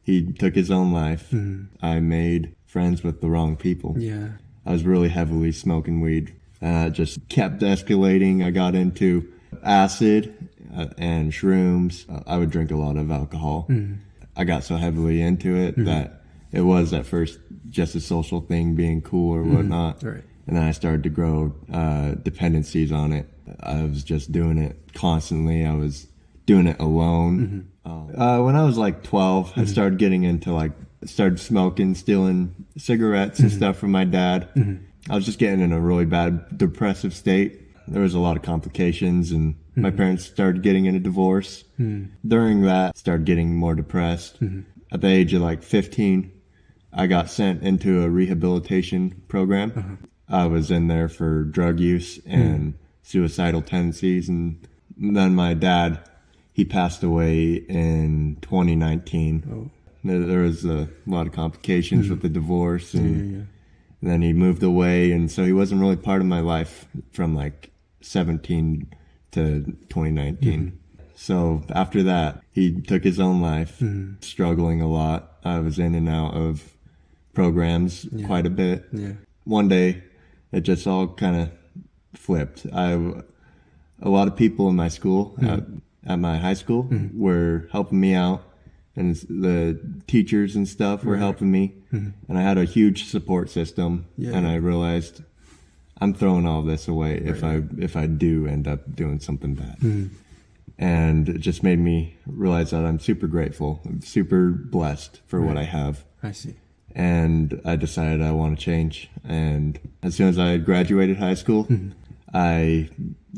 he took his own life. I made friends with the wrong people. Yeah. I was really heavily smoking weed. It just kept escalating. I got into acid and shrooms. I would drink a lot of alcohol. I got so heavily into it that it was at first just a social thing, being cool or whatnot. Right. And then I started to grow dependencies on it. I was just doing it constantly. I was doing it alone. When I was like 12, I started getting into started smoking, stealing cigarettes and stuff from my dad. I was just getting in a really bad depressive state. There was a lot of complications, and my parents started getting in a divorce. During that, started getting more depressed. At the age of like 15, I got sent into a rehabilitation program. I was in there for drug use and suicidal tendencies, and then my dad, he passed away in 2019. There was a lot of complications with the divorce, and then he moved away, and so he wasn't really part of my life from like 17 to 2019. So after that, he took his own life, struggling a lot. I was in and out of programs quite a bit. One day, it just all kind of flipped. A lot of people in my school, at my high school, were helping me out, and the teachers and stuff were helping me, and I had a huge support system. And I realized I'm throwing all this away if I do end up doing something bad. And it just made me realize that I'm super grateful, I'm super blessed for what I have. I see. And I decided I want to change. And as soon as I graduated high school, I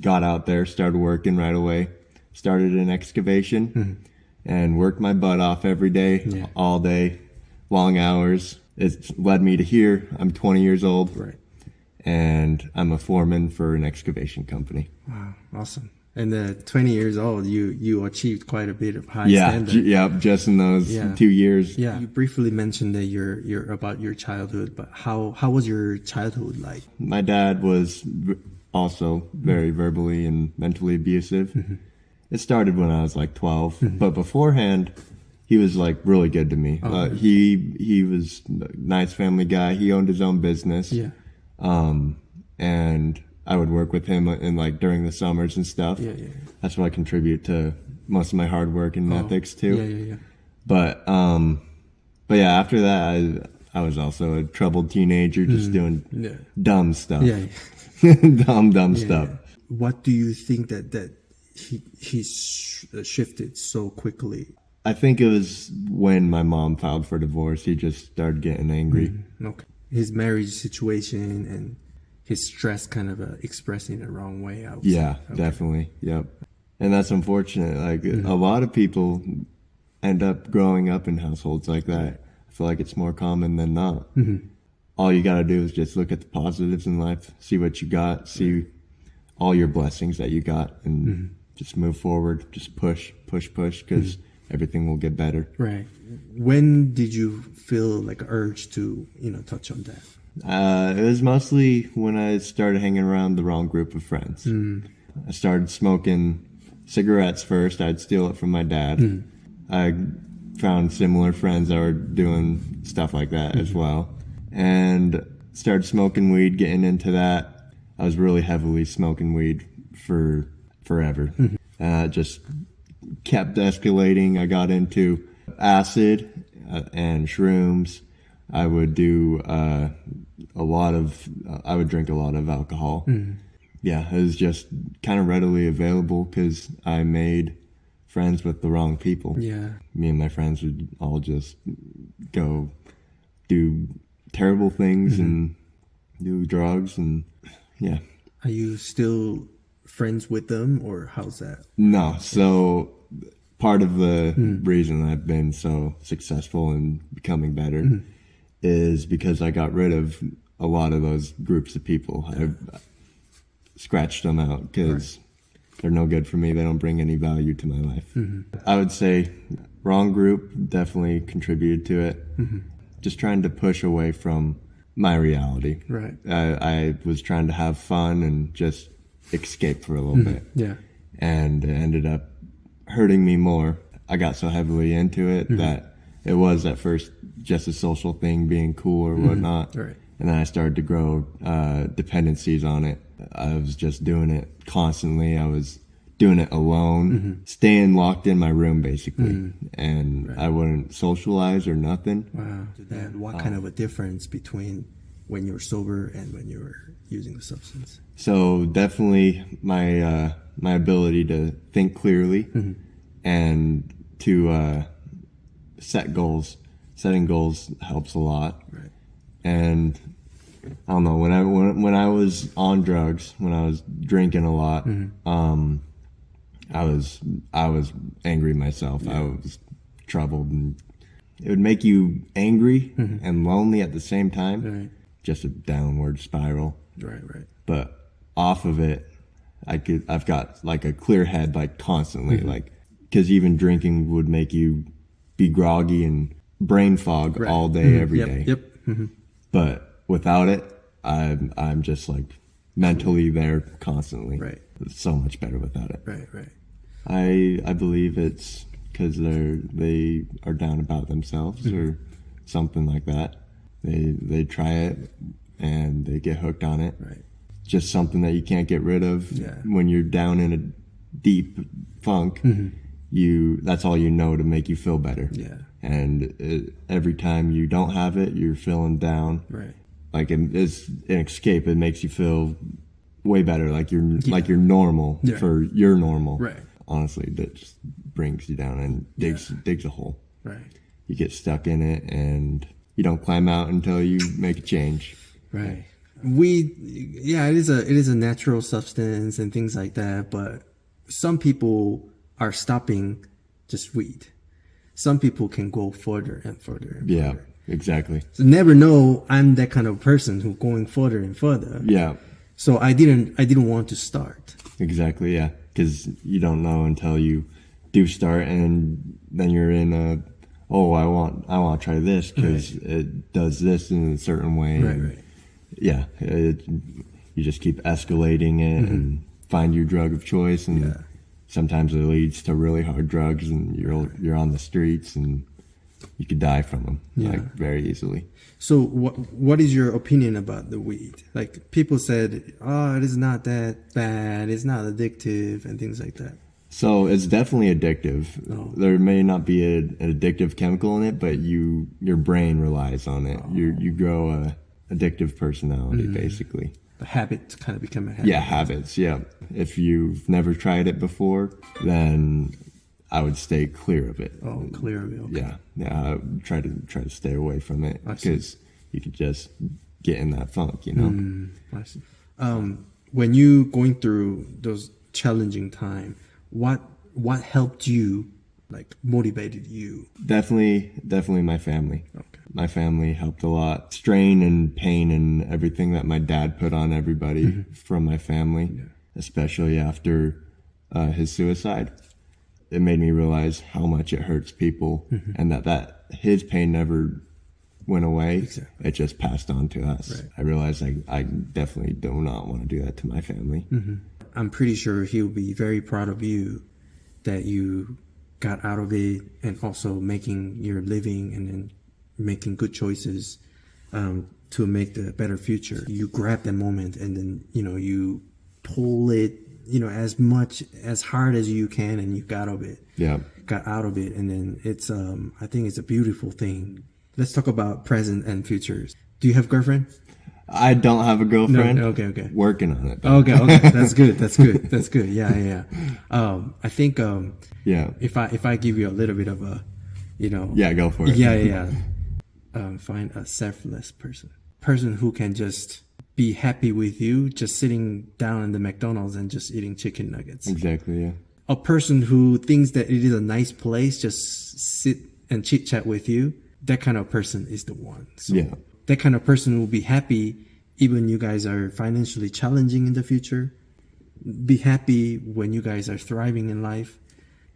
got out there, started working right away, started in excavation, and worked my butt off every day, all day, long hours. It led me to here. I'm 20 years old, and I'm a foreman for an excavation company. Wow, awesome. And 20 years old, you achieved quite a bit of high standard. Just in those 2 years. Yeah, you briefly mentioned that you're about your childhood, but how was your childhood like? My dad was also very verbally and mentally abusive. It started when I was like 12, but beforehand, he was like really good to me. He was a nice family guy. He owned his own business. And I would work with him in like during the summers and stuff. That's what I contribute to most of my hard work and ethics too. But yeah, after that, I was also a troubled teenager, just doing dumb stuff. dumb stuff. What do you think that he shifted so quickly? I think it was when my mom filed for divorce. He just started getting angry. Okay. His marriage situation and his stress kind of expressing the wrong way. I would say. Definitely. Yep. And that's unfortunate. Like a lot of people end up growing up in households like that. I feel like it's more common than not. All you got to do is just look at the positives in life, see what you got, see all your blessings that you got, and just move forward. Just push, because everything will get better. Right. When did you feel like an urge to, touch on that? It was mostly when I started hanging around the wrong group of friends. I started smoking cigarettes first. I'd steal it from my dad. I found similar friends that were doing stuff like that as well, and started smoking weed, getting into that. I was really heavily smoking weed for forever. It just kept escalating. I got into acid and shrooms. I would do I would drink a lot of alcohol. It was just kind of readily available because I made friends with the wrong people. Me and my friends would all just go do terrible things and do drugs and Are you still friends with them, or how's that? No. So part of the reason I've been so successful in becoming better is because I got rid of a lot of those groups of people. I scratched them out because they're no good for me. They don't bring any value to my life. I would say wrong group definitely contributed to it. Just trying to push away from my reality. I was trying to have fun and just escape for a little bit. And it ended up hurting me more. I got so heavily into it that It was at first just a social thing, being cool or whatnot. Right. And then I started to grow dependencies on it. I was just doing it constantly. I was doing it alone, staying locked in my room basically, and I wouldn't socialize or nothing. Wow. And what kind of a difference between when you were sober and when you were using the substance? So definitely my my ability to think clearly and to set goals. Setting goals helps a lot. Right. And I don't know, when I was on drugs, when I was drinking a lot, I was angry myself. Yeah. I was troubled, and it would make you angry and lonely at the same time. Right. Just a downward spiral. Right. But off of it, I've got like a clear head, like constantly, like, because even drinking would make you be groggy and brain fog all day, every day. Yep. But without it, I'm just like mentally there constantly. Right. It's so much better without it. Right. I believe it's because they are down about themselves or something like that. They try it and they get hooked on it. Right. Just something that you can't get rid of. Yeah. When you're down in a deep funk, that's all you know to make you feel better. Yeah. And every time you don't have it, you're feeling down. Right. Like it's an escape. It makes you feel way better. Like you're normal for your normal. Right. Honestly, that just brings you down and digs a hole. Right. You get stuck in it and you don't climb out until you make a change. Right. It is a natural substance and things like that, but some people are stopping just weed. Some people can go further and further and Yeah, further. exactly. So never know, I'm that kind of person who's going further and further. Yeah, So I didn't want to start. exactly. Yeah, because you don't know until you do start, and then you're in I want to try this because it does this in a certain way. Right. Yeah, you just keep escalating it and find your drug of choice, and sometimes it leads to really hard drugs, and you're on the streets, and you could die from them like very easily. So what is your opinion about the weed? Like people said, oh, it is not that bad, it's not addictive, and things like that. So it's definitely addictive. Oh. There may not be an addictive chemical in it, but your brain relies on it. You grow a addictive personality, basically. The habit kind of become a habit. Yeah, habits. Yeah. If you've never tried it before, then I would stay clear of it. Oh, clear of it. Okay. Yeah. I would try to stay away from it I see. because you could just get in that funk, I see. When you going through those challenging time, what helped you, like motivated you? Definitely my family. Okay. My family helped a lot. Strain and pain and everything that my dad put on everybody from my family, especially after his suicide. It made me realize how much it hurts people and that his pain never went away. Exactly. It just passed on to us. Right. I realized I definitely do not want to do that to my family. I'm pretty sure he'll be very proud of you that you got out of it and also making your living and then making good choices to make the better future. You grab that moment and then, you pull it, as hard as you can, and you got out of it. Yeah. Got out of it. And then it's, I think it's a beautiful thing. Let's talk about present and futures. Do you have a girlfriend? I don't have a girlfriend. No, okay. Working on it, though. Okay. That's good. Yeah. I think, Yeah. if I give you a little bit of a, Yeah, go for it. Yeah. Find a selfless person who can just be happy with you, just sitting down in the McDonald's and just eating chicken nuggets. Exactly, yeah. A person who thinks that it is a nice place, just sit and chit chat with you. That kind of person is the one. So Yeah. that kind of person will be happy even you guys are financially challenging in the future. Be happy when you guys are thriving in life.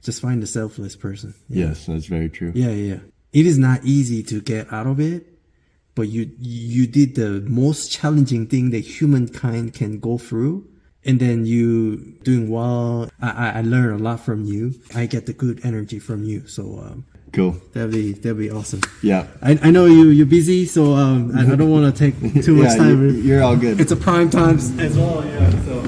Just find a selfless person. Yeah. Yes, that's very true. Yeah. It is not easy to get out of it, but you did the most challenging thing that humankind can go through, and then you doing well. I learn a lot from you. I get the good energy from you. So Cool. That'd be awesome. Yeah. I know you're busy, so I don't want to take too much Yeah, time. you're all good. It's a prime time as well. Yeah. So